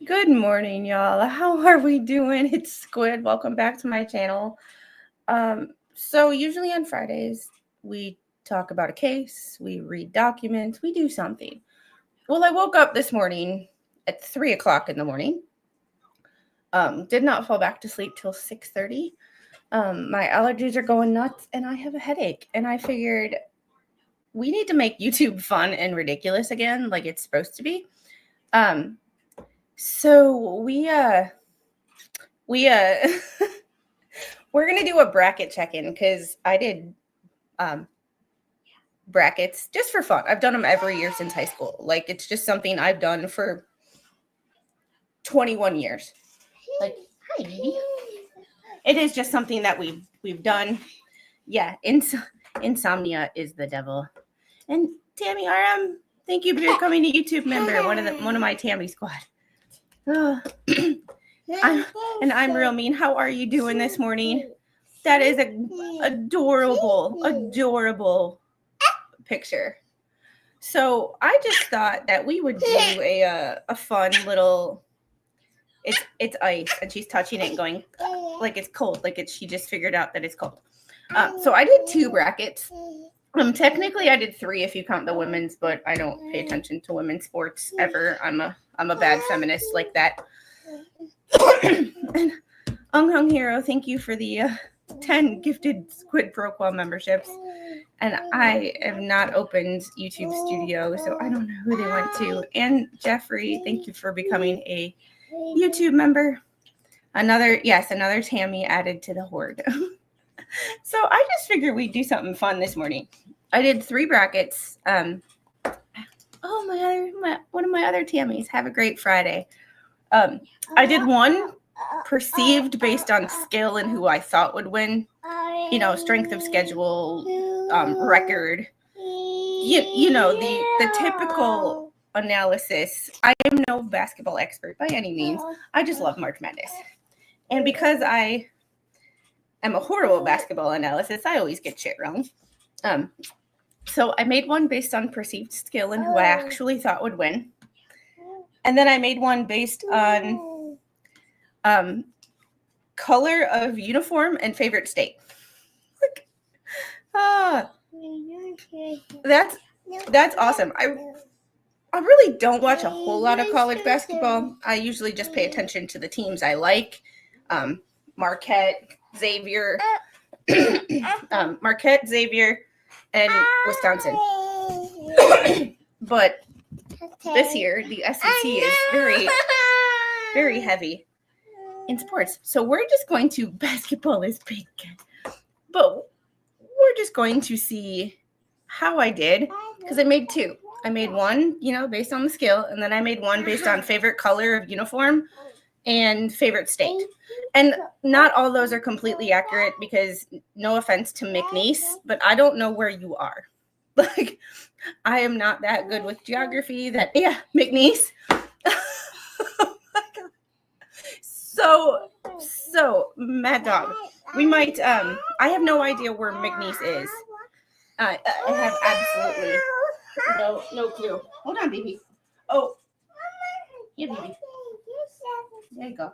Good morning, y'all. How are we doing? It's Squid. Welcome back to my channel. So usually on Fridays, we talk about a case, we read documents, we do something. Well, I woke up this morning at 3 o'clock in the morning. Did not fall back to sleep till 6:30. My allergies are going nuts and I have a headache. And I figured we need to make YouTube fun and ridiculous again, like it's supposed to be. So we we're gonna do a bracket check-in because I did brackets just for fun. I've done them every year since high school. Like it's just something I've done for 21 years. Like, hi, baby. It is just something that we've done. Yeah, insomnia is the devil. And Tammy RM, thank you for becoming a YouTube member. One of my Tammy squad. Oh, I'm real mean. How are you doing this morning? That is a adorable picture. So I just thought that we would do a fun little. It's ice, and she's touching it, and going like it's cold, like she just figured out that it's cold. So I did 2 brackets. Technically I did 3 if you count the women's, but I don't pay attention to women's sports ever. I'm a bad feminist like that. And Hung Hero, thank you for the 10 gifted Squid Pro Qual memberships. And I have not opened YouTube Studio, so I don't know who they went to. And Jeffrey, thank you for becoming a YouTube member. Another Tammy added to the horde. So I just figured we'd do something fun this morning. I did 3 brackets. One of my other Tammys. Have a great Friday. I did one perceived based on skill and who I thought would win. You know, strength of schedule, record. You know, the typical analysis. I am no basketball expert by any means. I just love March Madness. And because I am a horrible basketball analysis, I always get shit wrong. So I made one based on perceived skill and who I actually thought would win. And then I made one based on color of uniform and favorite state. That's awesome. I really don't watch a whole lot of college basketball. I usually just pay attention to the teams I like. Marquette, Xavier, and Wisconsin. But this year, the SEC is very, very heavy in sports. So we're just going to, basketball is big, but we're just going to see how I did, because I made 2. I made one, based on the skill, and then I made one based on favorite color of uniform and favorite state. And not all those are completely accurate because, no offense to McNeese, but I don't know where you are. Like, I am not that good with geography McNeese. So, Mad Dog, we might, I have no idea where McNeese is. I have absolutely no clue. Hold on, baby. Oh, yeah, baby. There you go.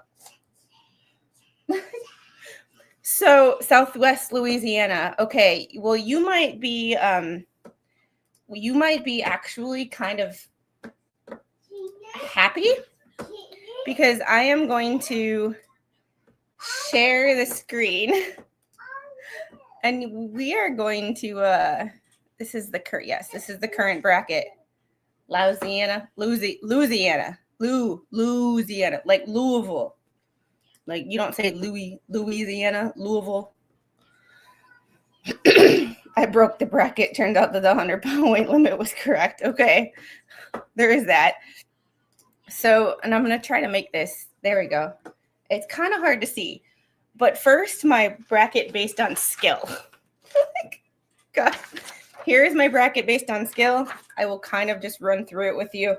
So, Southwest Louisiana. Okay, well, you might be actually kind of happy because I am going to share the screen, and we are going to this is the current bracket. Louisiana, like Louisville. Like, you don't say Louisiana, Louisville. I broke the bracket. Turned out that the 100-pound weight limit was correct. Okay, there is that. So, and I'm going to try to make this. There we go. It's kind of hard to see. But first, my bracket based on skill. God. Here is my bracket based on skill. I will kind of just run through it with you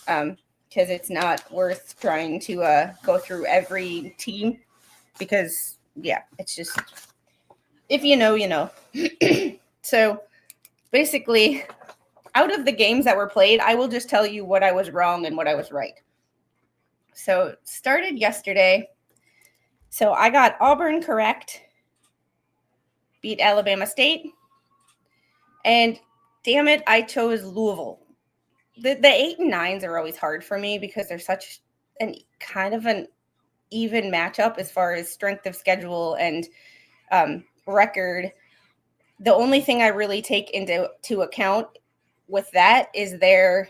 because it's not worth trying to go through every team because, it's just, if you know, you know. So basically, out of the games that were played, I will just tell you what I was wrong and what I was right. So started yesterday. So I got Auburn correct, beat Alabama State, and damn it, I chose Louisville. The 8 and 9s are always hard for me because they're such an kind of an even matchup as far as strength of schedule and record. The only thing I really take into account with that is their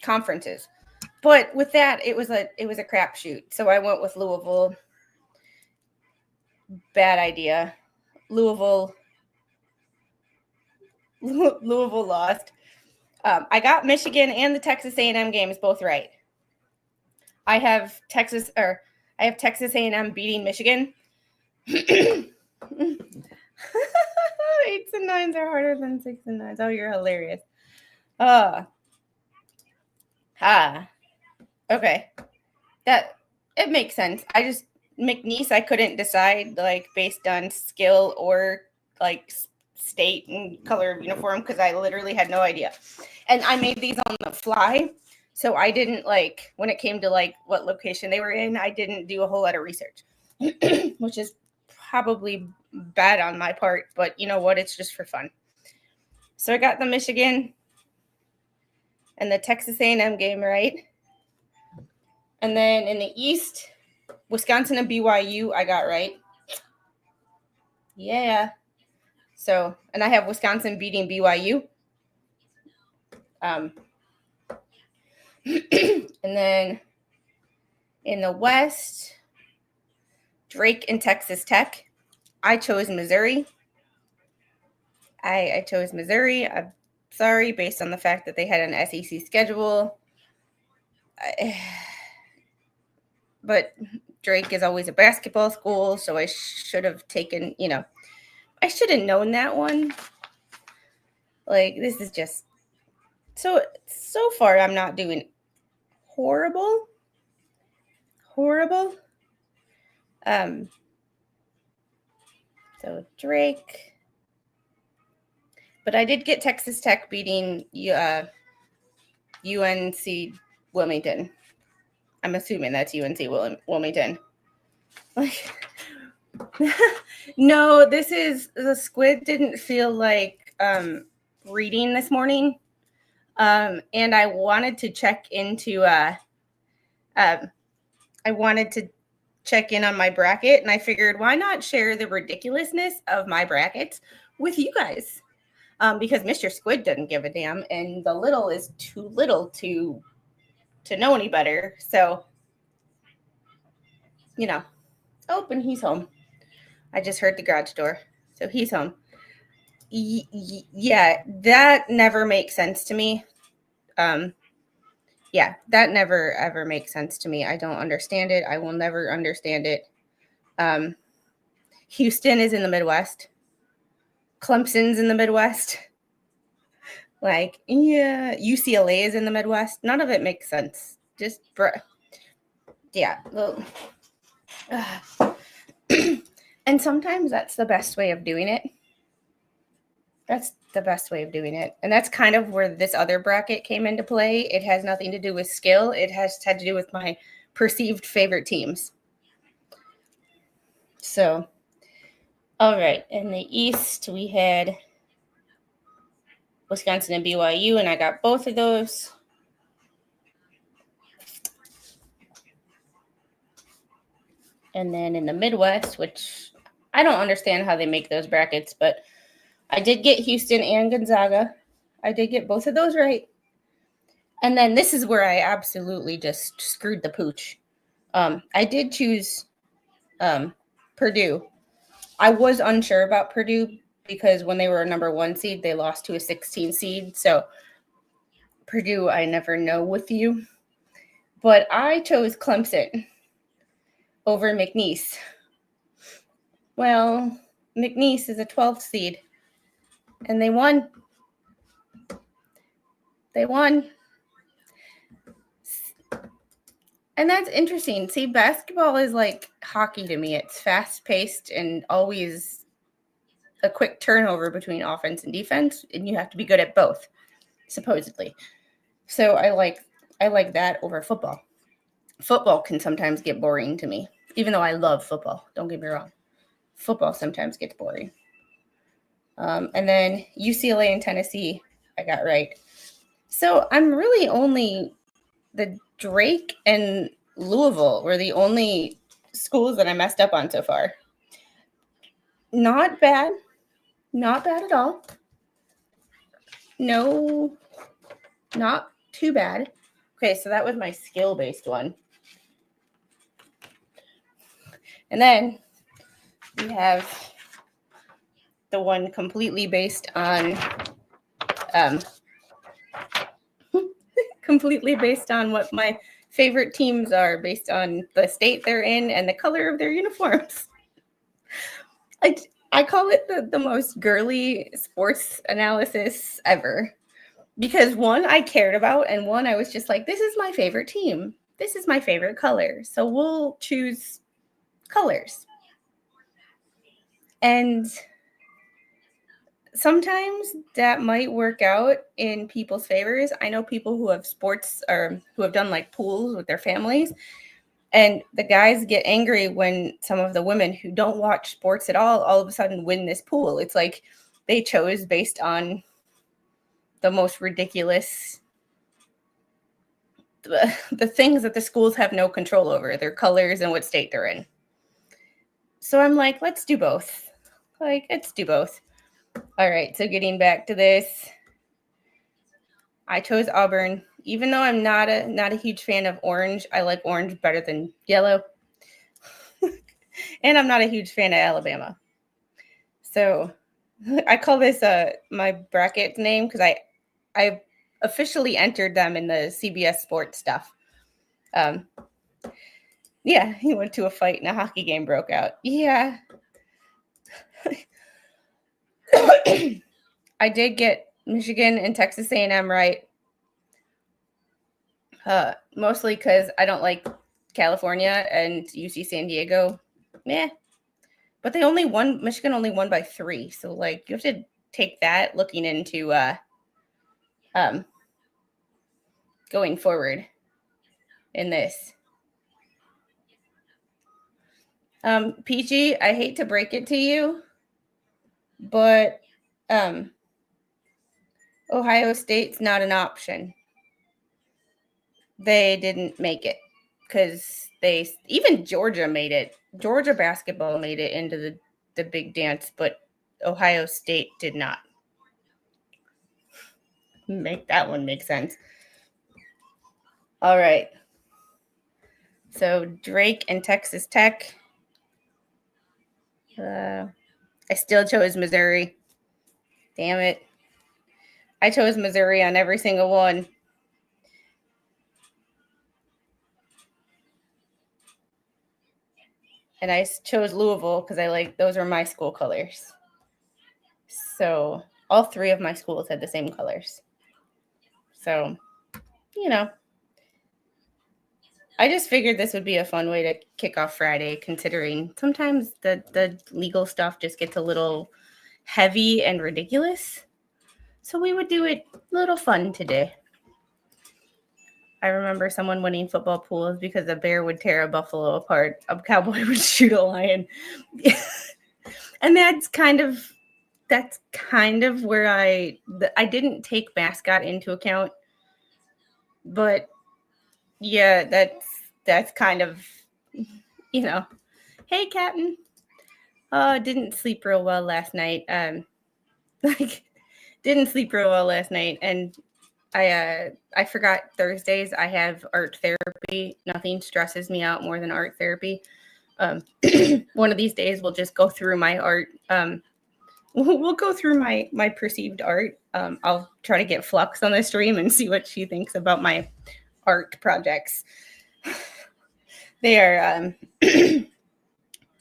conferences. But with that, it was a crapshoot. So I went with Louisville. Bad idea. Louisville lost. I got Michigan and the Texas A&M games both right. I have Texas A&M beating Michigan. 8s and 9s are harder than 6s and 9s. Oh, you're hilarious. Okay. That it makes sense. McNeese, I couldn't decide based on skill or state and color of uniform because I literally had no idea. And I made these on the fly. So I didn't when it came to what location they were in, I didn't do a whole lot of research, which is probably bad on my part, but you know what? It's just for fun. So I got the Michigan and the Texas A&M game right. And then in the East, Wisconsin and BYU, I got right. Yeah. So, and I have Wisconsin beating BYU. And then in the West, Drake and Texas Tech. I chose Missouri. I chose Missouri. I'm sorry, based on the fact that they had an SEC schedule. But Drake is always a basketball school, so I should have taken, I should have known that one. This is just so far I'm not doing horrible. So Drake. But I did get Texas Tech beating UNC Wilmington. I'm assuming that's UNC Wilmington. No, the squid didn't feel like reading this morning. And I wanted to check into check in on my bracket, and I figured why not share the ridiculousness of my brackets with you guys. Because Mr. Squid doesn't give a damn, and the little is too little to know any better. So, oh, and he's home. I just heard the garage door, so he's home. Yeah, that never makes sense to me. Yeah, that never ever makes sense to me. I don't understand it. I will never understand it. Houston is in the Midwest. Clemson's in the Midwest. UCLA is in the Midwest. None of it makes sense. Just, yeah. Well, and sometimes that's the best way of doing it. That's the best way of doing it. And that's kind of where this other bracket came into play. It has nothing to do with skill. It had to do with my perceived favorite teams. So, all right. In the East, we had Wisconsin and BYU, and I got both of those. And then in the Midwest, which I don't understand how they make those brackets, but I did get Houston and Gonzaga. I did get both of those right. And then this is where I absolutely just screwed the pooch. I did choose Purdue. I was unsure about Purdue because when they were a number 1 seed, they lost to a 16 seed. So Purdue, I never know with you. But I chose Clemson over McNeese. Well, McNeese is a 12th seed. And they won. And that's interesting. See, basketball is like hockey to me. It's fast-paced and always a quick turnover between offense and defense, and you have to be good at both, supposedly. So I like that over football. Football can sometimes get boring to me, even though I love football. Don't get me wrong. Football sometimes gets boring. And then UCLA and Tennessee, I got right. So I'm really only the Drake and Louisville were the only schools that I messed up on so far. Not bad. Not bad at all. No, not too bad. Okay, so that was my skill-based one. And then we have the one completely based on what my favorite teams are, based on the state they're in and the color of their uniforms. I call it the most girly sports analysis ever, because one I cared about, and one I was just like, this is my favorite team. This is my favorite color. So we'll choose colors. And sometimes that might work out in people's favors. I know people who have sports or who have done like pools with their families, and the guys get angry when some of the women who don't watch sports at all of a sudden win this pool. It's like they chose based on the most ridiculous, the things that the schools have no control over, their colors and what state they're in. So I'm like, let's do both. Let's do both. All right, so getting back to this, I chose Auburn. Even though I'm not a huge fan of orange, I like orange better than yellow. And I'm not a huge fan of Alabama. So I call this my bracket name because I officially entered them in the CBS Sports stuff. Yeah, he went to a fight and a hockey game broke out. Yeah. I did get Michigan and Texas A&M right. Mostly because I don't like California and UC San Diego. Meh. But Michigan only won by 3. So like you have to take that looking into going forward in this. PG, I hate to break it to you, but Ohio State's not an option. They didn't make it because even Georgia made it. Georgia basketball made it into the big dance, but Ohio State did not. Make that one make sense. All right. So Drake and Texas Tech. I still chose Missouri. Damn it. I chose Missouri on every single one. And I chose Louisville because those are my school colors. So all 3 of my schools had the same colors. So, I just figured this would be a fun way to kick off Friday, considering sometimes the legal stuff just gets a little heavy and ridiculous. So we would do it a little fun today. I remember someone winning football pools because a bear would tear a buffalo apart, a cowboy would shoot a lion. And that's kind of where I didn't take mascot into account. But yeah, that's kind of, hey, Captain. Didn't sleep real well last night. Didn't sleep real well last night, and I forgot Thursdays I have art therapy. Nothing stresses me out more than art therapy. One of these days we'll just go through my art. We'll go through my perceived art. I'll try to get Flux on the stream and see what she thinks about my art projects. They are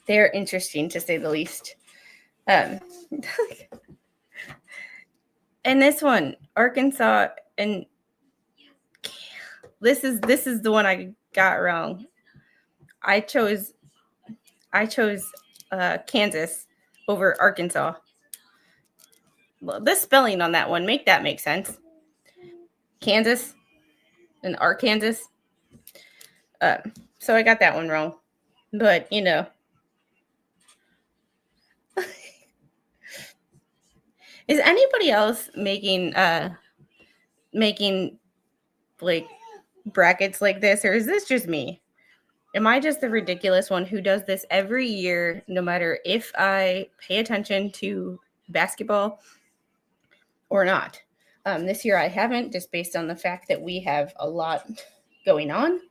they're interesting to say the least. And this one, Arkansas, and this is the one I got wrong. I chose Kansas over Arkansas. Well, the spelling on that one, make sense. Kansas. in Arkansas. So I got that one wrong. But, you know. Is anybody else making like brackets like this, or is this just me? Am I just the ridiculous one who does this every year, no matter if I pay attention to basketball or not? This year I haven't, just based on the fact that we have a lot going on,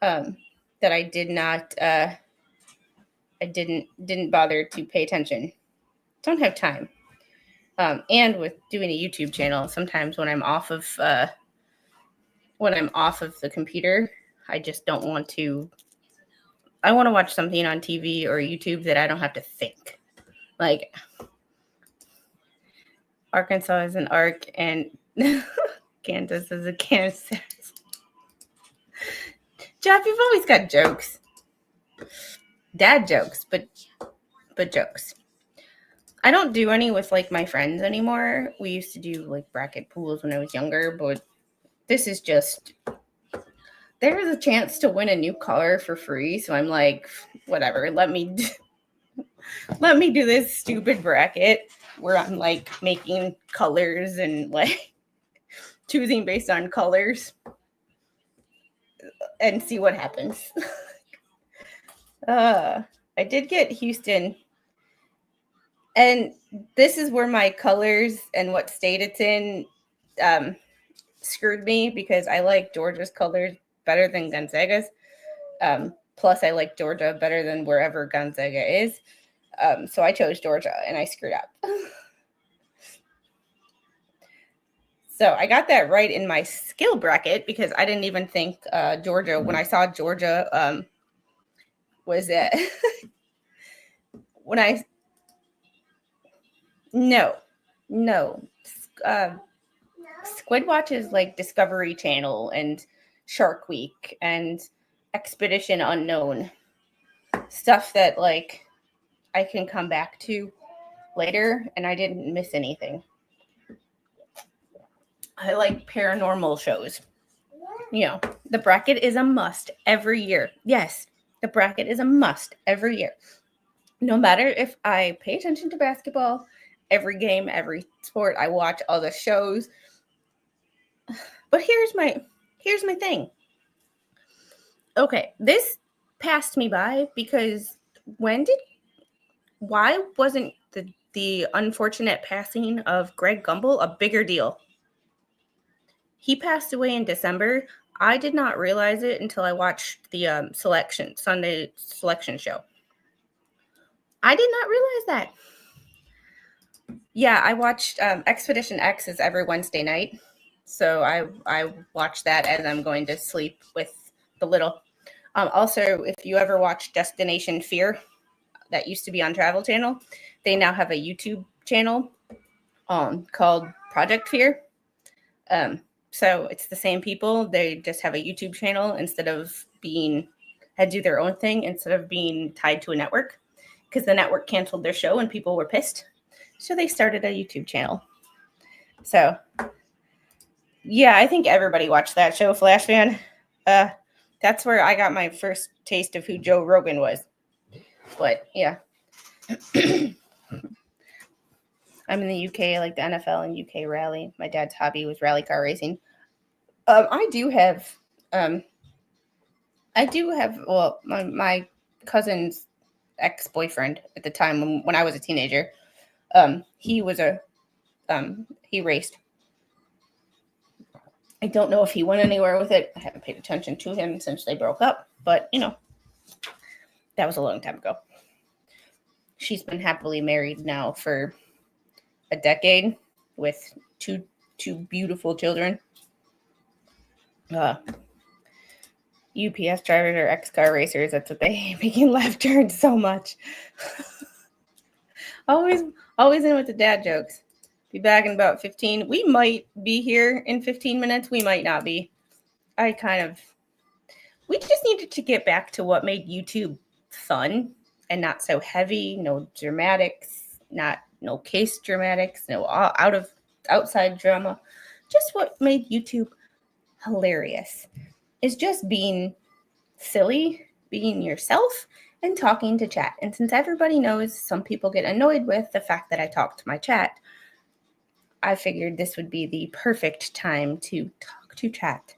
that I did not, I didn't bother to pay attention. Don't have time. And with doing a YouTube channel, sometimes when I'm off of the computer, I just don't want to. I want to watch something on TV or YouTube that I don't have to think. Like, Arkansas is an arc and Kansas is a Kansas. Jeff, you've always got jokes. Dad jokes, but jokes. I don't do any with like my friends anymore. We used to do like bracket pools when I was younger, but this is just, there's a chance to win a new color for free. So I'm like, whatever, let me do this stupid bracket where I'm like making colors and like choosing based on colors and see what happens. I did get Houston. And this is where my colors and what state it's in screwed me, because I like Georgia's colors better than Gonzaga's. Plus, I like Georgia better than wherever Gonzaga is. So I chose Georgia, and I screwed up. So I got that right in my skill bracket, because I didn't even think Georgia, when I saw Georgia, was it? No. Squid Watch is like Discovery Channel and Shark Week and Expedition Unknown. Stuff that like I can come back to later, and I didn't miss anything. I like paranormal shows. You know, the bracket is a must every year. Yes, the bracket is a must every year. No matter if I pay attention to basketball, every game, every sport, I watch all the shows. But here's my thing. Okay, this passed me by because why wasn't the unfortunate passing of Greg Gumbel a bigger deal? He passed away in December. I did not realize it until I watched the Sunday selection show. I did not realize that. Yeah, I watched Expedition X is every Wednesday night. So I watch that as I'm going to sleep with the little. Also, if you ever watch Destination Fear, that used to be on Travel Channel, they now have a YouTube channel called Project Fear. So it's the same people. They just have a YouTube channel instead of had do their own thing instead of being tied to a network, because the network canceled their show and people were pissed. So they started a YouTube channel. So yeah, I think everybody watched that show, Flash Fan. That's where I got my first taste of who Joe Rogan was. But yeah. I'm in the UK. I like the NFL and UK rally. My dad's hobby was rally car racing. I do have my cousin's ex-boyfriend at the time when I was a teenager. He raced. I don't know if he went anywhere with it. I haven't paid attention to him since they broke up, but that was a long time ago. She's been happily married now for a decade with two beautiful children. UPS drivers are ex-car racers. That's what they hate, making left turns so much. always in with the dad jokes. Be back in about 15. We might be here in 15 minutes. We might not be. We just needed to get back to what made YouTube fun and not so heavy. No dramatics, no case dramatics, no outside drama. Just what made YouTube hilarious, is just being silly, being yourself, and talking to chat. And since everybody knows some people get annoyed with the fact that I talk to my chat, I figured this would be the perfect time to talk to chat.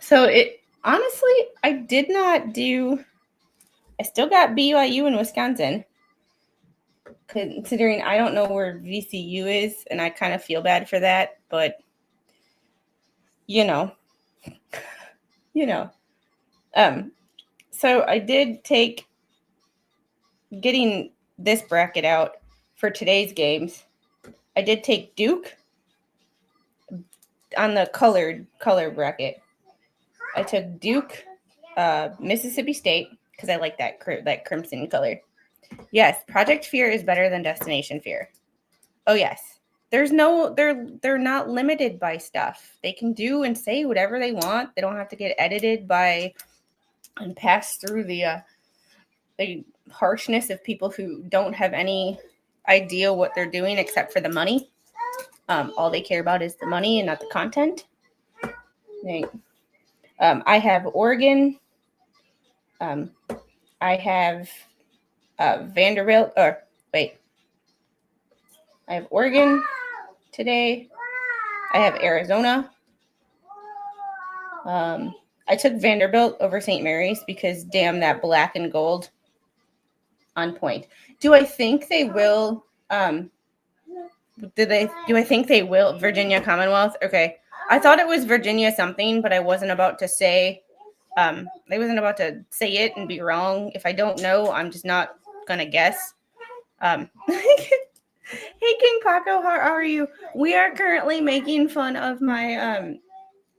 So it honestly, I still got BYU in Wisconsin, considering I don't know where VCU is, and I kind of feel bad for that, but you know. So I did take getting this bracket out for today's games. I did take Duke on the color bracket. I took Duke, Mississippi State, because I like that crimson color. Yes, Project Fear is better than Destination Fear. Oh yes. They're not limited by stuff. They can do and say whatever they want. They don't have to get edited by and pass through the harshness of people who don't have any idea what they're doing except for the money. All they care about is the money and not the content. I have Oregon. I have Vanderbilt. I have Oregon today. I have Arizona. I took Vanderbilt over St. Mary's because damn, that black and gold on point. Do I think they will? Do I think they will? Virginia Commonwealth? Okay. I thought it was Virginia something, but I wasn't about to say. I wasn't about to say it and be wrong. If I don't know, I'm just not gonna guess. Hey, King Paco, how are you? We are currently making fun of my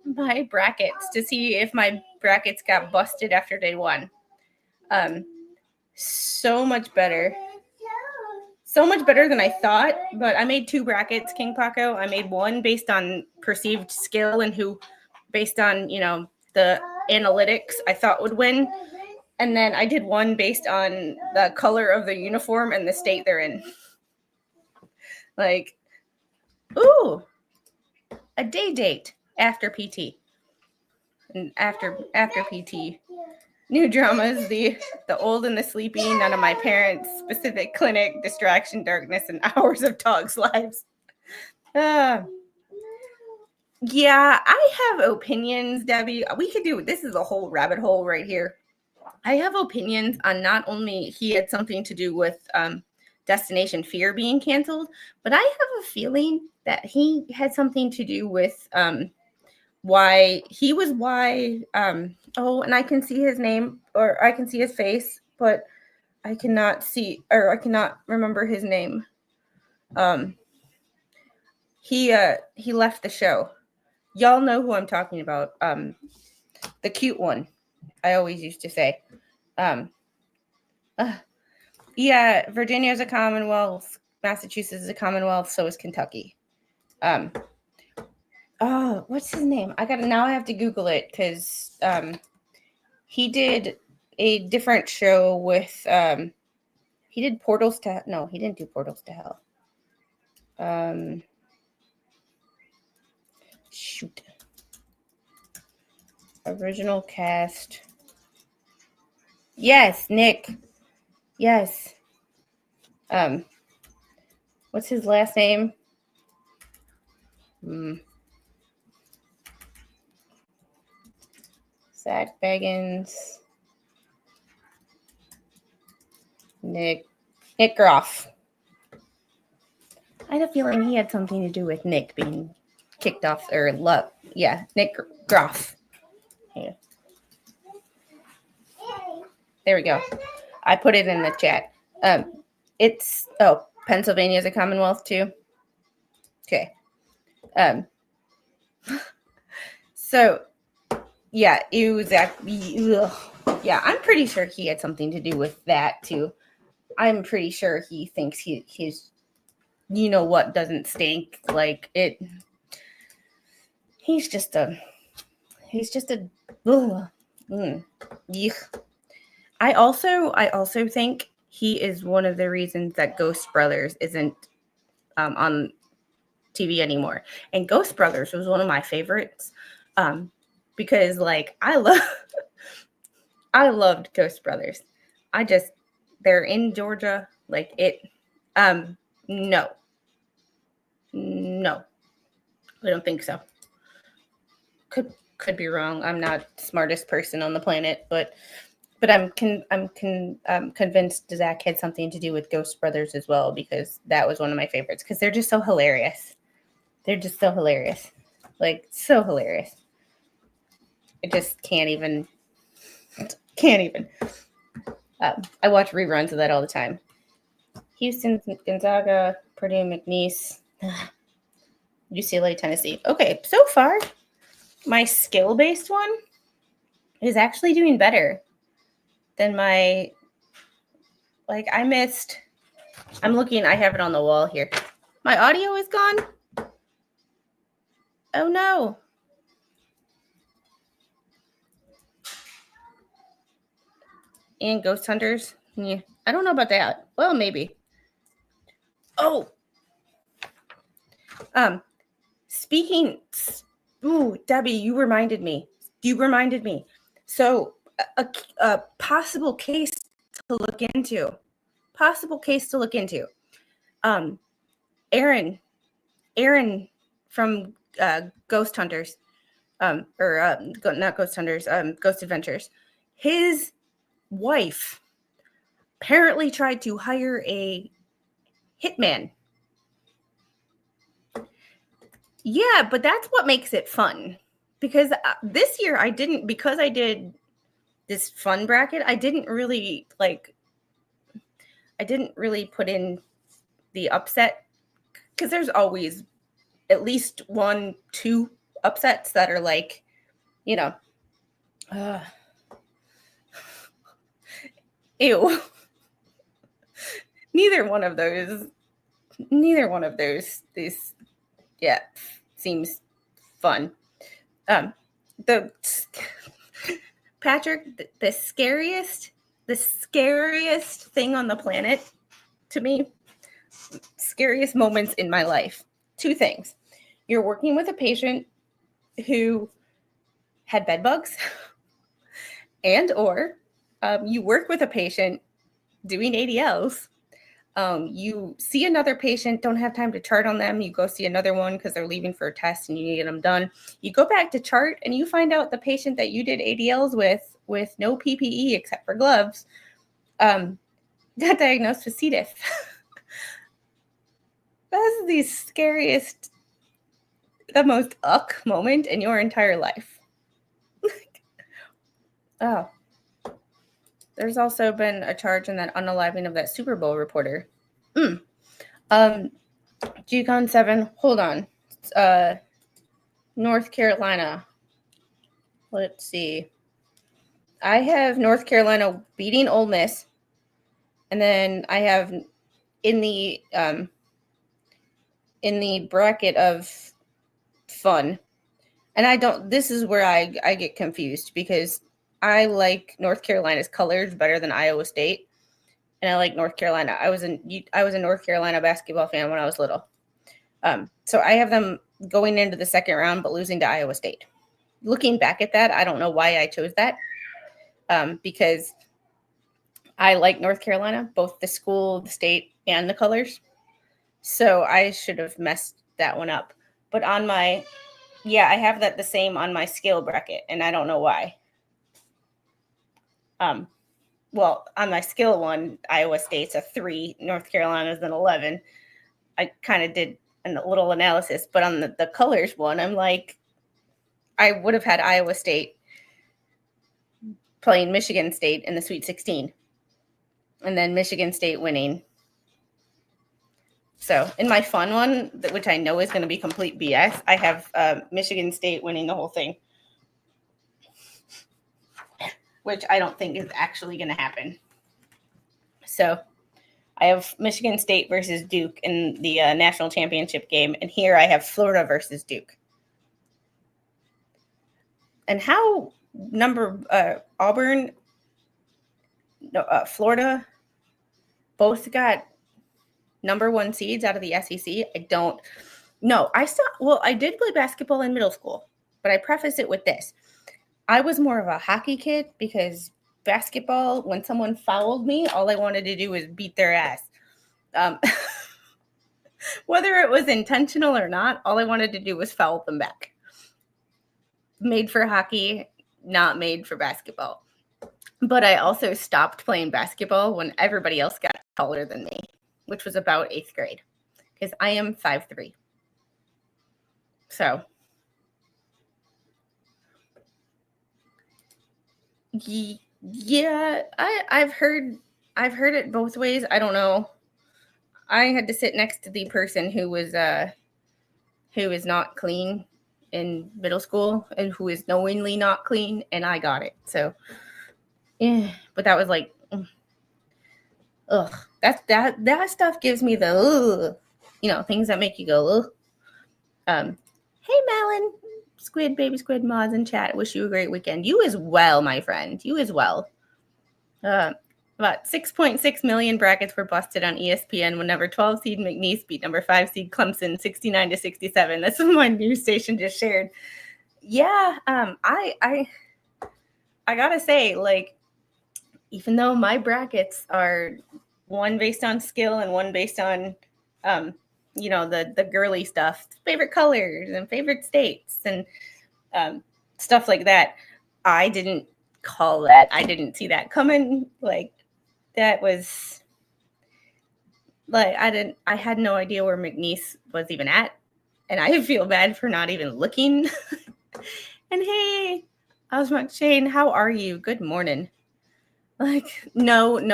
my brackets to see if my brackets got busted after day one. So much better. So much better than I thought, but I made 2 brackets, King Paco. I made one based on perceived skill and who, based on, the analytics I thought would win. And then I did one based on the color of the uniform and the state they're in. Like, ooh, a day date after PT. And after PT. New dramas, the old and the sleepy, none of my parents, specific clinic, distraction, darkness, and hours of dogs' lives. Yeah, I have opinions, Debbie. We could do this is a whole rabbit hole right here. I have opinions on not only he had something to do with Destination Fear being canceled, but I have a feeling that he had something to do with why and I can see his name or I can see his face, but I cannot remember his name. He left the show. Y'all know who I'm talking about. The cute one, I always used to say. Yeah, Virginia is a Commonwealth, Massachusetts is a Commonwealth, so is Kentucky. What's his name? I have to Google it because he did a different show with he did Portals to no, he didn't do Portals to Hell. Shoot. Original cast. Yes, Nick. Yes. What's his last name? Zach Baggins. Nick Groff. I had a feeling he had something to do with Nick being kicked off or love. Yeah, Nick Groff. Yeah. There we go. I put it in the chat. It's Pennsylvania is a Commonwealth too. Okay. So yeah, yeah, I'm pretty sure he had something to do with that too. I'm pretty sure he thinks his what doesn't stink like it. He's just a I also think he is one of the reasons that Ghost Brothers isn't on TV anymore. And Ghost Brothers was one of my favorites, because like I loved Ghost Brothers. They're in Georgia. Like it. No, I don't think so. Could be wrong. I'm not the smartest person on the planet, but I'm convinced Zach had something to do with Ghost Brothers as well, because that was one of my favorites, because they're just so hilarious. Like so hilarious. I just can't even. I watch reruns of that all the time. Houston, Gonzaga, Purdue, McNeese, UCLA, Tennessee. Okay, so far, my skill-based one is actually doing better than my, like I'm looking, I have it on the wall here. My audio is gone. Oh no. And Ghost Hunters. Yeah, I don't know about that. Well, maybe. Oh. Speaking, Debbie, you reminded me. So a possible case to look into. Aaron from Ghost Hunters, not Ghost Hunters, Ghost Adventures. His wife apparently tried to hire a hitman. Yeah, but that's what makes it fun. Because this year because I did this fun bracket, I didn't really put in the upset, because there's always at least 1-2 upsets that are like, ew. Neither one of those seems fun. Patrick, the scariest thing on the planet to me, scariest moments in my life, 2 things. You're working with a patient who had bed bugs, or you work with a patient doing ADLs. You see another patient, don't have time to chart on them. You go see another one because they're leaving for a test and you need to get them done. You go back to chart and you find out the patient that you did ADLs with no PPE except for gloves, got diagnosed with C. diff. That's the scariest, the most moment in your entire life. Oh. There's also been a charge in that unaliving of that Super Bowl reporter. GCon 7, hold on. North Carolina. Let's see. I have North Carolina beating Ole Miss. And then I have in the bracket of fun. And this is where I get confused, because I like North Carolina's colors better than Iowa State. And I like North Carolina. I was a North Carolina basketball fan when I was little. So I have them going into the second round, but losing to Iowa State. Looking back at that, I don't know why I chose that. Because I like North Carolina, both the school, the state, and the colors. So I should have messed that one up. But I have that the same on my skill bracket, and I don't know why. Well, on my skill one, Iowa State's a 3, North Carolina's an 11. I kind of did a little analysis, but on the colors one, I'm like, I would have had Iowa State playing Michigan State in the Sweet 16, and then Michigan State winning. So in my fun one, which I know is going to be complete BS, I have Michigan State winning the whole thing, which I don't think is actually going to happen. So I have Michigan State versus Duke in the national championship game, and here I have Florida versus Duke. And how Auburn, Florida, both got number 1 seeds out of the SEC. No, I did play basketball in middle school, but I preface it with this. I was more of a hockey kid because basketball, when someone fouled me, all I wanted to do was beat their ass. Whether it was intentional or not, all I wanted to do was foul them back. Made for hockey, not made for basketball. But I also stopped playing basketball when everybody else got taller than me, which was about 8th grade, because I am 5'3". So, yeah, I've heard it both ways. I don't know. I had to sit next to the person who is not clean in middle school and who is knowingly not clean, and I got it. So, yeah, but that was like, ugh, that stuff gives me the things that make you go, ugh. Hey, Malin, baby squid mods in chat. Wish you a great weekend. You as well, my friend. You as well. About 6.6 million brackets were busted on ESPN when number 12 seed McNeese beat number 5 seed Clemson 69-67. That's what my news station just shared. Yeah, I gotta say, like, even though my brackets are one based on skill and one based on the girly stuff, favorite colors and favorite states and stuff like that, I didn't call that. I didn't see that coming. Like, that was like, I had no idea where McNeese was even at, and I feel bad for not even looking. And hey, Osmond Shane, how are you? Good morning. Like, no, it's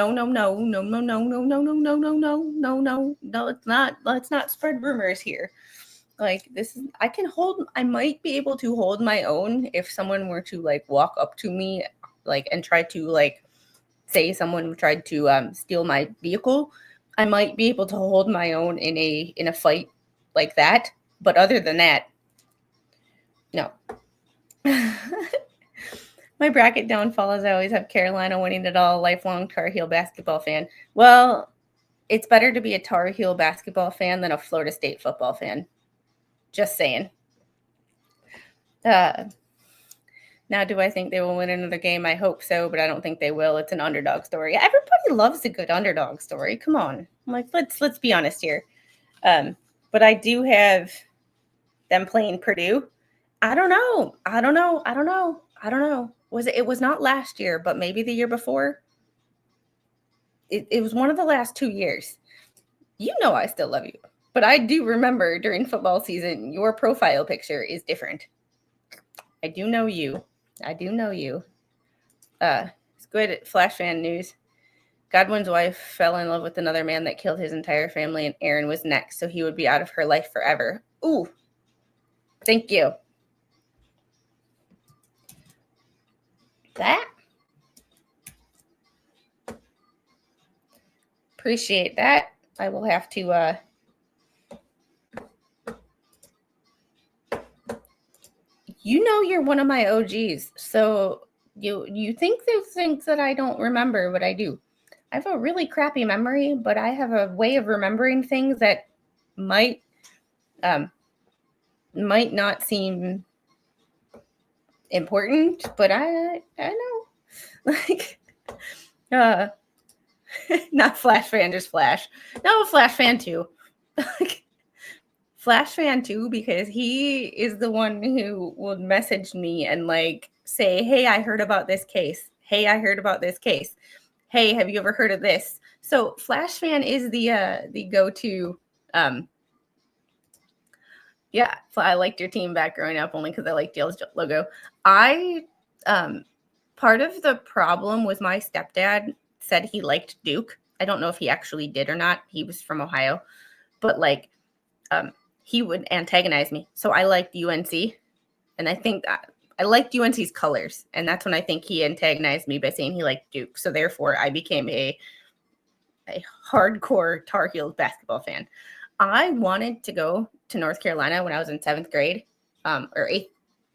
not. Let's not spread rumors here. Like, this is, I might be able to hold my own if someone were to like walk up to me, like, and try to like say someone tried to steal my vehicle. I might be able to hold my own in a fight like that. But other than that, no. My bracket downfall is I always have Carolina winning it all. Lifelong Tar Heel basketball fan. Well, it's better to be a Tar Heel basketball fan than a Florida State football fan. Just saying. Now, do I think they will win another game? I hope so, but I don't think they will. It's an underdog story. Everybody loves a good underdog story. Come on. I'm like, let's be honest here. But I do have them playing Purdue. I don't know. It was not last year, but maybe the year before. It was one of the last 2 years. You know I still love you. But I do remember during football season, your profile picture is different. I do know you. Squid Flash fan news. Godwin's wife fell in love with another man that killed his entire family, and Aaron was next, so he would be out of her life forever. Ooh. Thank you. That. Appreciate that. I will have to you're one of my OGs, so you think there's things that I don't remember, but I do. I have a really crappy memory, but I have a way of remembering things that might not seem important, but I know. Like, not Flash fan, just Flash. No, Flash fan too. Flash fan too, because he is the one who would message me and like say, "Hey, I heard about this case. Hey, I heard about this case. Hey, have you ever heard of this?" So Flash fan is the go-to. Yeah, I liked your team back growing up only because I liked Yale's logo. Part of the problem was my stepdad said he liked Duke. I don't know if he actually did or not. He was from Ohio, but like, he would antagonize me. So I liked UNC, and I think I liked UNC's colors, and that's when I think he antagonized me by saying he liked Duke. So therefore, I became a hardcore Tar Heels basketball fan. I wanted to go to North Carolina when I was in 7th grade, or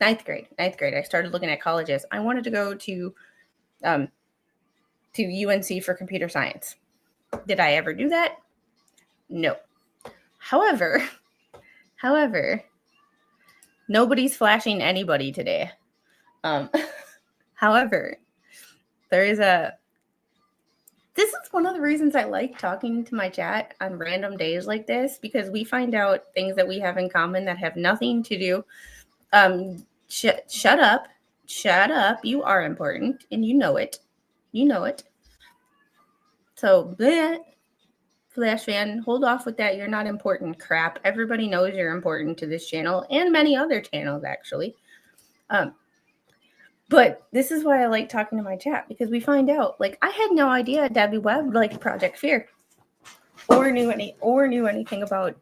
9th grade. I started looking at colleges. I wanted to go to UNC for computer science. Did I ever do that? No. However, However, nobody's flashing anybody today. However, this is one of the reasons I like talking to my chat on random days like this, because we find out things that we have in common that have nothing to do. Shut up. You are important, and you know it. So, bleh, Flash fan, hold off with that. You're not important crap. Everybody knows you're important to this channel and many other channels, actually. But this is why I like talking to my chat, because we find out, like, I had no idea Debbie Webb liked Project Fear or knew anything about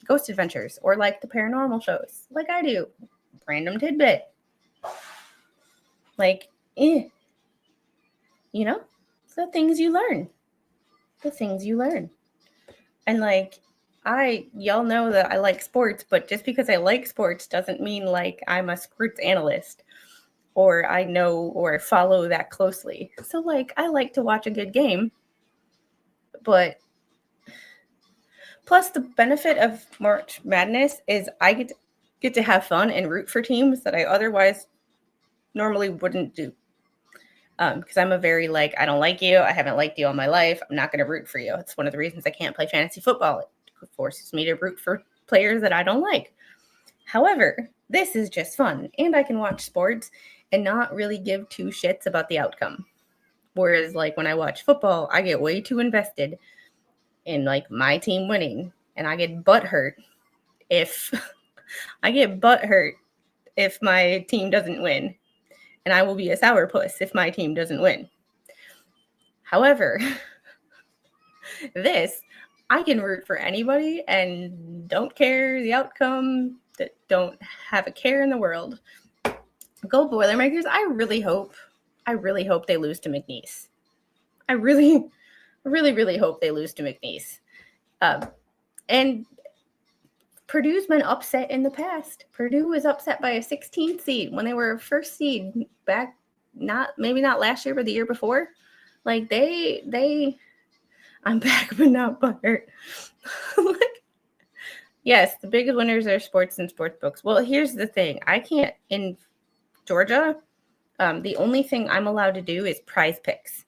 Ghost Adventures or like the paranormal shows like I do. Random tidbit. Like, the things you learn. And like, y'all know that I like sports, but just because I like sports doesn't mean like I'm a sports analyst or I know or follow that closely. So like, I like to watch a good game, but plus the benefit of March Madness is I get to have fun and root for teams that I otherwise normally wouldn't do. Because I'm a very like, I don't like you. I haven't liked you all my life. I'm not going to root for you. It's one of the reasons I can't play fantasy football. It forces me to root for players that I don't like. However, this is just fun, and I can watch sports and not really give two shits about the outcome. Whereas like when I watch football, I get way too invested in like my team winning, and I get butthurt if my team doesn't win. And I will be a sourpuss if my team doesn't win. However, I can root for anybody and don't care the outcome, don't have a care in the world. Go Boilermakers. I really hope they lose to McNeese. I really, really, really hope they lose to McNeese. And Purdue's been upset in the past. Purdue was upset by a 16th seed when they were first seed back, maybe not last year, but the year before. Like I'm back, but not butthurt. Like, yes, the biggest winners are sports and sports books. Well, here's the thing. I can't, in Georgia, the only thing I'm allowed to do is prize picks.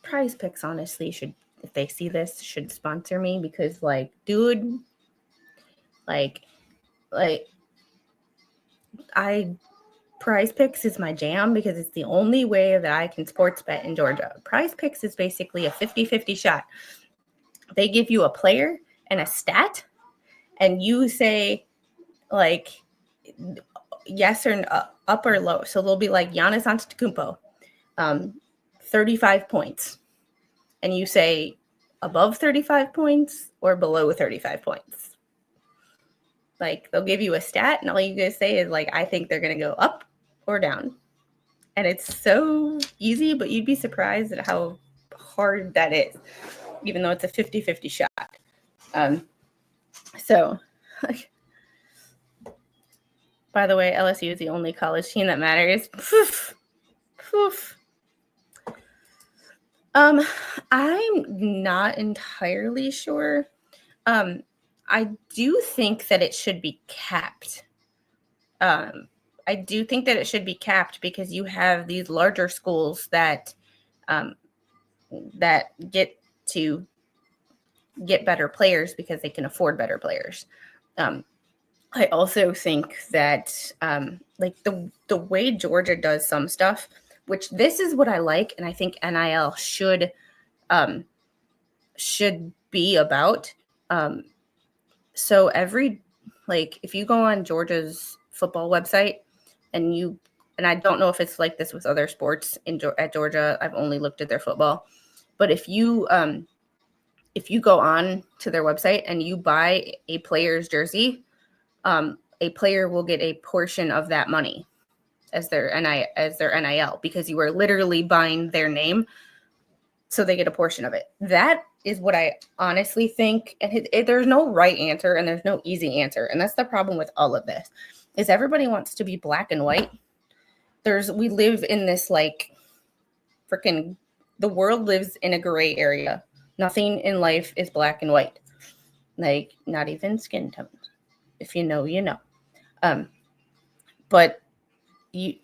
Prize picks, honestly, if they see this, should sponsor me, because like, dude, like Prize Picks is my jam, because it's the only way that I can sports bet in Georgia. Prize Picks is basically a 50-50 shot. They give you a player and a stat, and you say like yes or up or low. So they'll be like Giannis Antetokounmpo, 35 points. And you say above 35 points or below 35 points. Like, they'll give you a stat, and all you guys say is like, I think they're going to go up or down. And it's so easy, but you'd be surprised at how hard that is, even though it's a 50-50 shot. So, by the way, LSU is the only college team that matters. Poof. I'm not entirely sure. I do think that it should be capped. Because you have these larger schools that get to get better players because they can afford better players. I also think that like the way Georgia does some stuff, which this is what I like, and I think NIL should be about. So if you go on Georgia's football website and I don't know if it's like this with other sports at Georgia, I've only looked at their football, but if you go on to their website and you buy a player's jersey, a player will get a portion of that money as their NIL, because you are literally buying their name, so they get a portion of it. That is what I honestly think. And there's no right answer and there's no easy answer. And that's the problem with all of this, is everybody wants to be black and white. We live in this like the world lives in a gray area. Nothing in life is black and white. like not even skin tones. If you know, you know. But the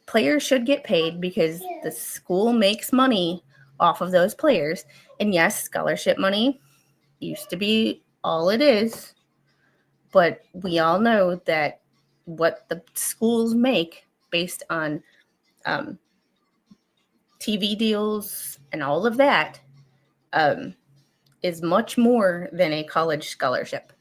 players should get paid because the school makes money off of those players. And yes, scholarship money used to be all it is, but we all know that what the schools make based on TV deals and all of that is much more than a college scholarship.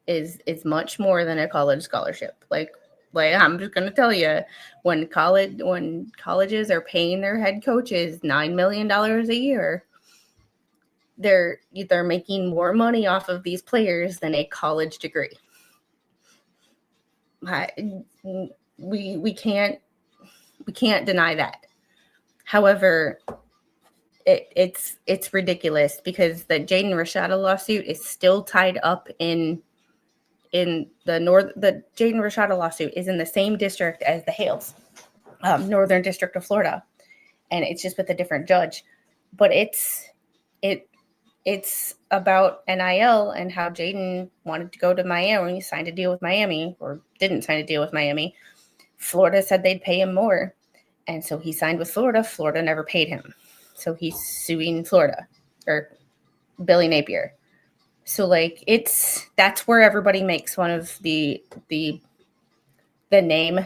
Is much more than a college scholarship. Like I'm just gonna tell you, when colleges are paying their head coaches $9 million a year, they're making more money off of these players than a college degree. We can't deny that. However, it's ridiculous because the Jaden Rashada lawsuit is still tied up in the Jaden Rashada lawsuit is in the same district as the Hales, Northern District of Florida, and it's just with a different judge. But it's about NIL and how Jaden wanted to go to Miami, signed a deal with Miami, or didn't sign a deal with Miami. Florida said they'd pay him more, and so he signed with Florida. Florida never paid him, so he's suing Florida or Billy Napier. So like that's where everybody makes fun of the name,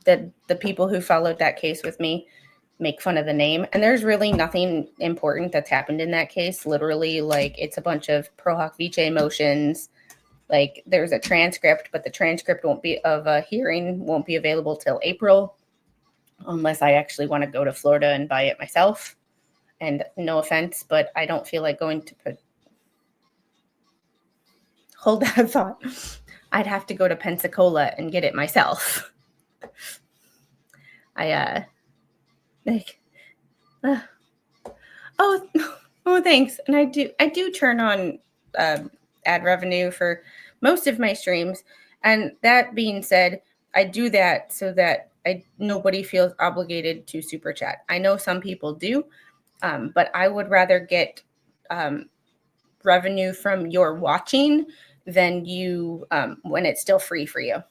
that the people who followed that case with me make fun of the name. And there's really nothing important that's happened in that case. Literally, like, it's a bunch of pro hoc vice motions. Like, there's a transcript, but the transcript won't be available till April, unless I actually want to go to Florida and buy it myself. And no offense, but I don't feel like going to hold that thought. I'd have to go to Pensacola and get it myself. Oh, thanks. And I do turn on ad revenue for most of my streams. And that being said, I do that so that nobody feels obligated to super chat. I know some people do, but I would rather get revenue from your watching than you when it's still free for you.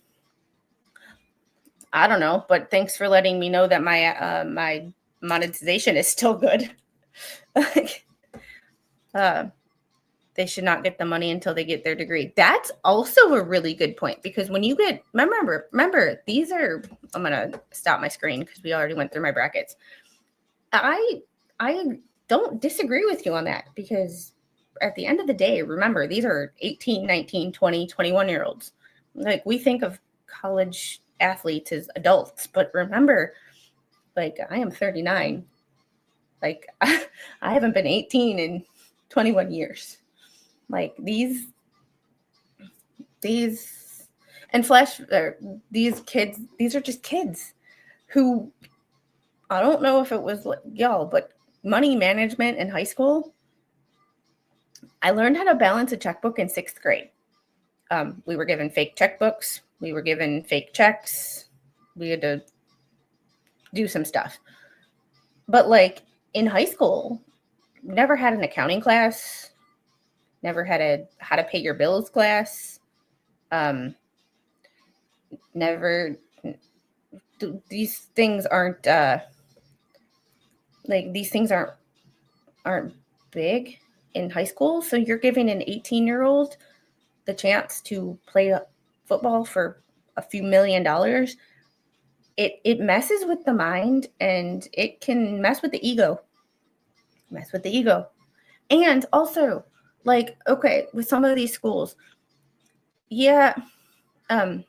I don't know, but thanks for letting me know that my monetization is still good. They should not get the money until they get their degree. That's also a really good point, because when you get, remember, these are, I'm going to stop my screen because we already went through my brackets. I don't disagree with you on that, because at the end of the day, remember, these are 18, 19, 20, 21-year-olds. Like, we think of college athletes as adults, but remember, like, I am 39. Like, I haven't been 18 in 21 years. Like, these and these kids, these are just kids who, I don't know if it was y'all, but money management in high school, I learned how to balance a checkbook in 6th grade. We were given fake checkbooks. We were given fake checks. We had to do some stuff. But like in high school, never had an accounting class. Never had a how to pay your bills class. Never. These things aren't aren't big in high school. So you're giving an 18-year-old the chance to play football for a few $1 million. It messes with the mind, and it can mess with the ego. And also, like, okay, with some of these schools, yeah, bad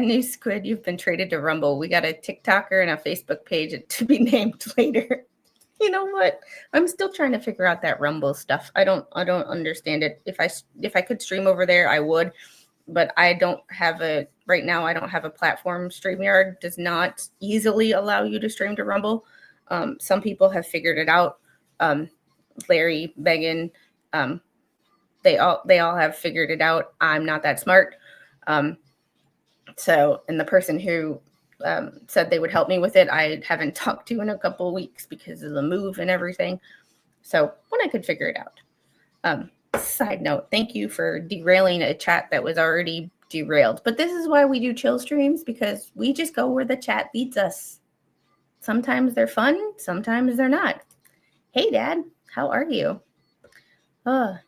news, Squid, you've been traded to Rumble. We got a TikToker and a Facebook page to be named later. You know what? I'm still trying to figure out that Rumble stuff. I don't understand it. If I could stream over there, I would, but I don't have right now I don't have a platform. StreamYard does not easily allow you to stream to Rumble. Some people have figured it out. Larry, Megan, they all have figured it out. I'm not that smart. So, and the person who said they would help me with it, I haven't talked to in a couple of weeks because of the move and everything. So when I could figure it out. Side note, thank you for derailing a chat that was already derailed. But this is why we do chill streams, because we just go where the chat leads us. Sometimes they're fun, sometimes they're not. Hey, Dad, how are you? Like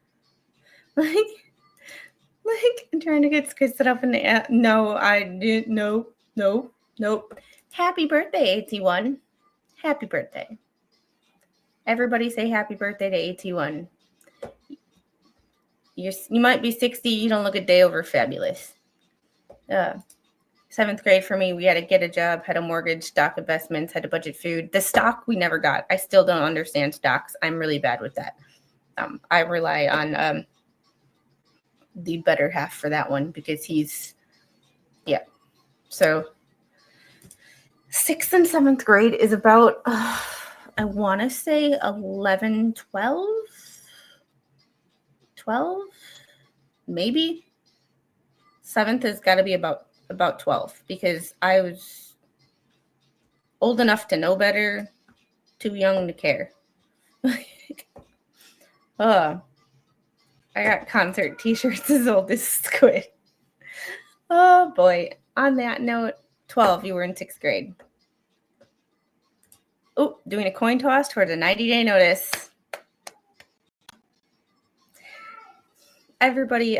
I'm trying to get set up in the app. No, I did. Nope. Happy birthday, AT1. Happy birthday. Everybody say happy birthday to AT1. You might be 60. You don't look a day over fabulous. 7th grade for me, we had to get a job, had a mortgage, stock investments, had to budget food. The stock we never got. I still don't understand stocks. I'm really bad with that. I rely on the better half for that one, because he's, yeah. So 6th and 7th grade is about, I want to say 11, 12, maybe. 7th has got to be about 12, because I was old enough to know better, too young to care. I got concert t-shirts as old as Squid. Oh boy. On that note, 12, you were in 6th grade. Oh, doing a coin toss towards a 90-day notice. Everybody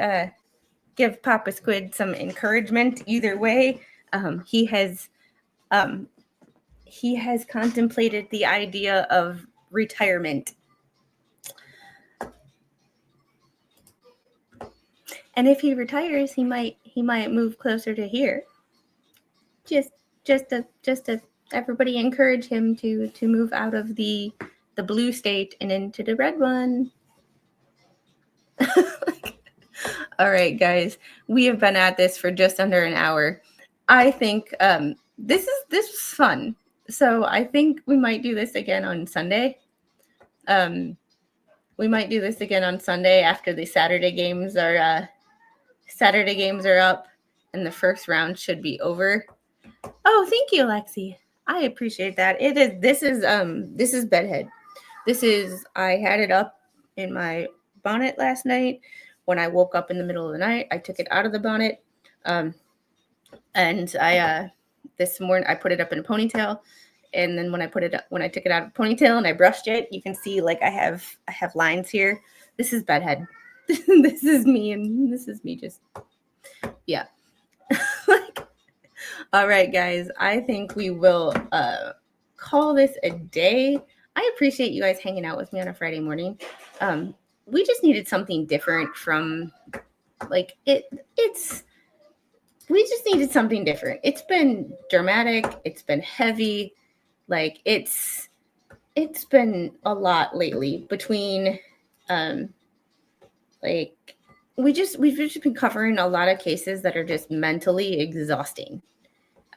give Papa Squid some encouragement either way. He has contemplated the idea of retirement. And if he retires, he might move closer to here. Just to everybody encourage him to move out of the blue state and into the red one. All right, guys, we have been at this for just under an hour. I think this was fun. So I think we might do this again on Sunday. We might do this again on Sunday after the Saturday games are up and the first round should be over. Oh, thank you, Lexi. I appreciate that. This is bedhead. I had it up in my bonnet last night. When I woke up in the middle of the night, I took it out of the bonnet. And I this morning I put it up in a ponytail. And then when I took it out of the ponytail and I brushed it, you can see like I have lines here. This is bedhead. This is me, and this is me just, yeah. All right, guys, I think we will call this a day. I appreciate you guys hanging out with me on a Friday morning. We just needed something different from like we just needed something different. It's been dramatic. It's been heavy. Like it's been a lot lately between like we've just been covering a lot of cases that are just mentally exhausting.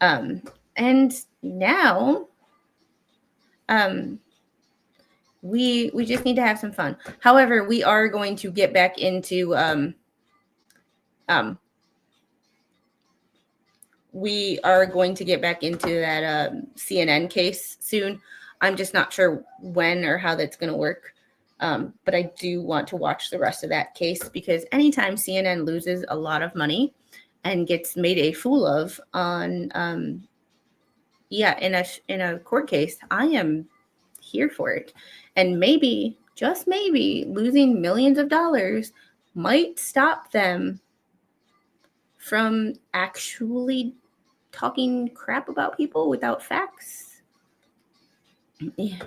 And now we just need to have some fun. However, we are going to get back into that CNN case soon. I'm just not sure when or how that's going to work. But I do want to watch the rest of that case, because anytime CNN loses a lot of money and gets made a fool of on in a court case, I am here for it. And maybe, just maybe, losing millions of dollars might stop them from actually talking crap about people without facts. Yeah.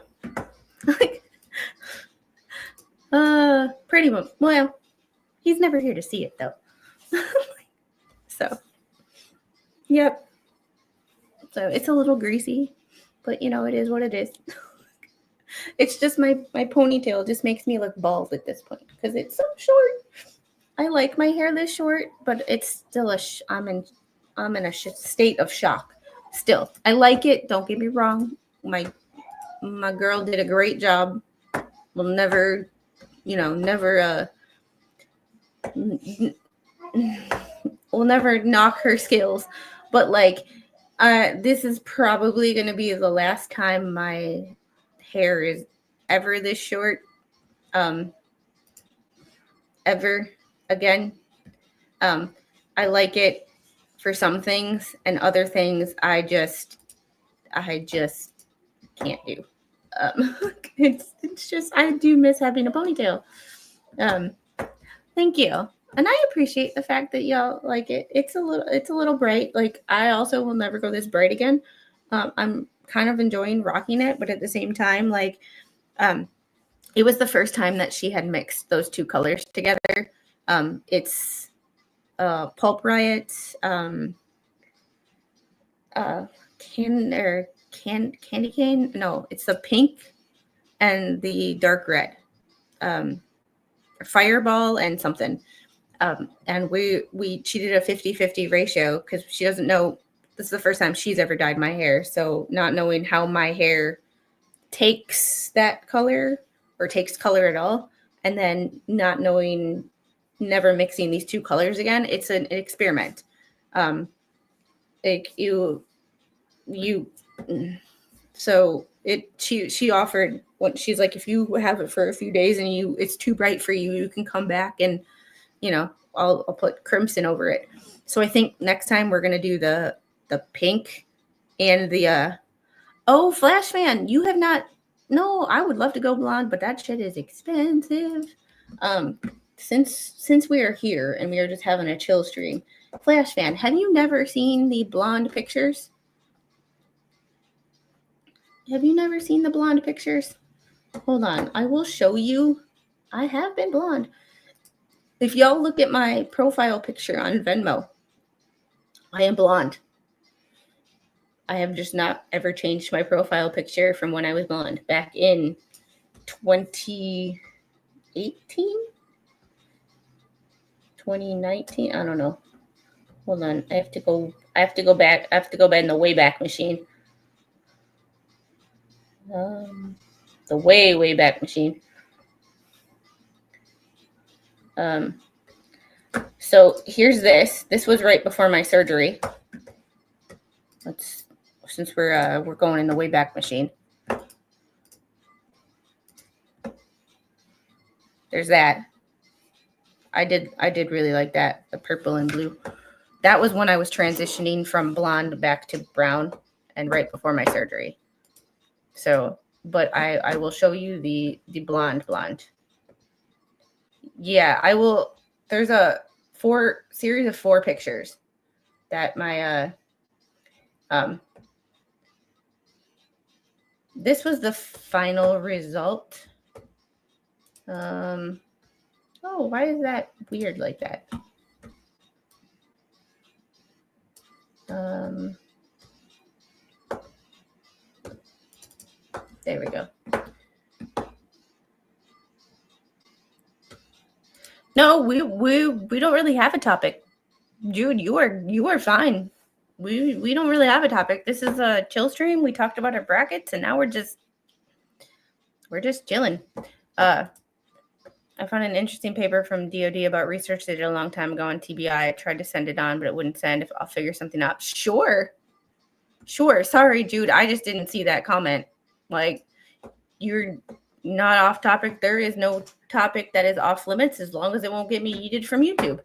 Pretty much. Well, he's never here to see it, though. So, yep. So it's a little greasy, but it is what it is. It's just my ponytail just makes me look bald at this point because it's so short. I like my hair this short, but it's still I'm in a state of shock. Still, I like it. Don't get me wrong. My girl did a great job. We'll never we'll never knock her skills, but this is probably going to be the last time my hair is ever this short. ever again. I like it for some things, and other things I just can't do. It's just I do miss having a ponytail. Thank you. And I appreciate the fact that y'all like it. It's a little bright. Like I also will never go this bright again. I'm kind of enjoying rocking it, but at the same time, like it was the first time that she had mixed those two colors together. It's Pulp Riot candy cane. No, it's the pink and the dark red. Fireball and something. And she did a 50-50 ratio because she doesn't know, this is the first time she's ever dyed my hair. So not knowing how my hair takes that color or takes color at all, and then not knowing, never mixing these two colors again, it's an experiment. Like so she offered, when she's like, if you have it for a few days and it's too bright for you, you can come back and I'll put crimson over it. So I think next time we're gonna do the pink and the Flash Fan, you have not. No, I would love to go blonde, but that shit is expensive. Since we are here and we are just having a chill stream, Flash Fan, have you never seen the blonde pictures? Have you never seen the blonde pictures? Hold on, I will show you. I have been blonde. If y'all look at my profile picture on Venmo, I am blonde. I have just not ever changed my profile picture from when I was blonde back in 2018, 2019. I don't know. Hold on. I have to go back. I have to go back in the Wayback Machine. The way back machine. So here's this. This was right before my surgery. Since we're going in the Wayback Machine. There's that. I did really like that, the purple and blue. That was when I was transitioning from blonde back to brown, and right before my surgery. So, but I will show you the blonde. Yeah, I will. There's a series of 4 pictures that my this was the final result. Oh, why is that weird like that? There we go. No, we don't really have a topic. Jude, you are fine. We don't really have a topic. This is a chill stream. We talked about our brackets, and now we're just chilling. I found an interesting paper from DOD about research they did a long time ago on TBI. I tried to send it on, but it wouldn't send. If I'll figure something out. Sure. Sorry, Jude. I just didn't see that comment. Like, you're not off topic. There is no topic that is off limits as long as it won't get me yeeted from YouTube.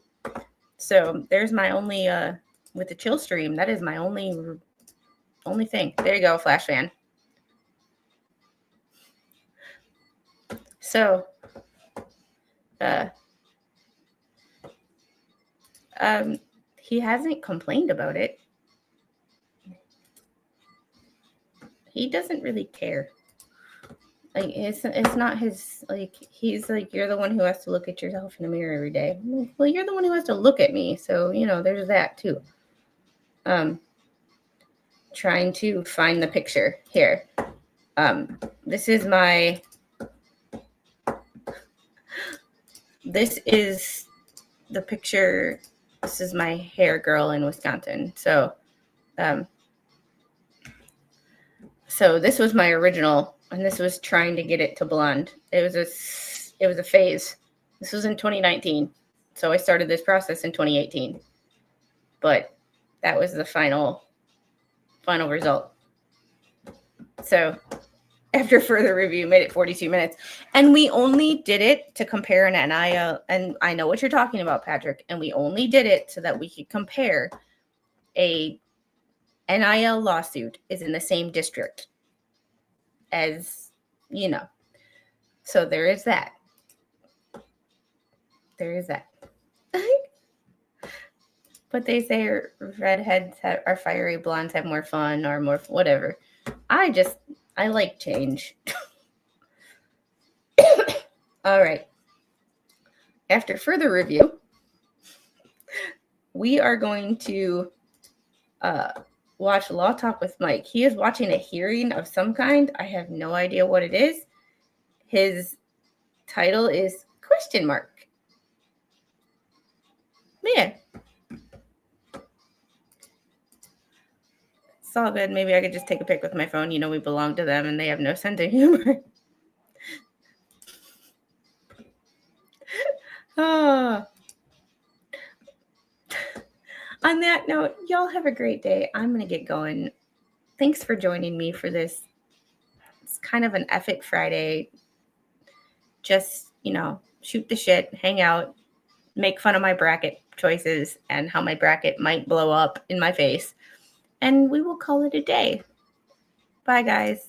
So there's my only with the chill stream. That is my only thing. There you go, Flash Fan. So he hasn't complained about it. He doesn't really care. Like, it's not his, like, he's like, you're the one who has to look at yourself in the mirror every day. I'm like, well, you're the one who has to look at me. So, there's that too. Trying to find the picture here. This is the picture. This is my hair girl in Wisconsin. So this was my original, and this was trying to get it to blonde. It was a phase. This was in 2019. So I started this process in 2018. But that was the final result. So after further review, made it 42 minutes. And we only did it to compare an NIL. And I know what you're talking about, Patrick. And we only did it so that we could compare a NIL lawsuit is in the same district as, So there is that. There is that. But they say redheads are fiery, blondes have more fun or more whatever. I like change. All right. After further review, we are going to watch Law Talk with Mike. He is watching a hearing of some kind. I have no idea what it is. His title is ? Man. It's all good. Maybe I could just take a pic with my phone. We belong to them and they have no sense of humor. Oh. On that note, y'all have a great day. I'm going to get going. Thanks for joining me for this. It's kind of an F-it Friday. Just, shoot the shit, hang out, make fun of my bracket choices and how my bracket might blow up in my face. And we will call it a day. Bye, guys.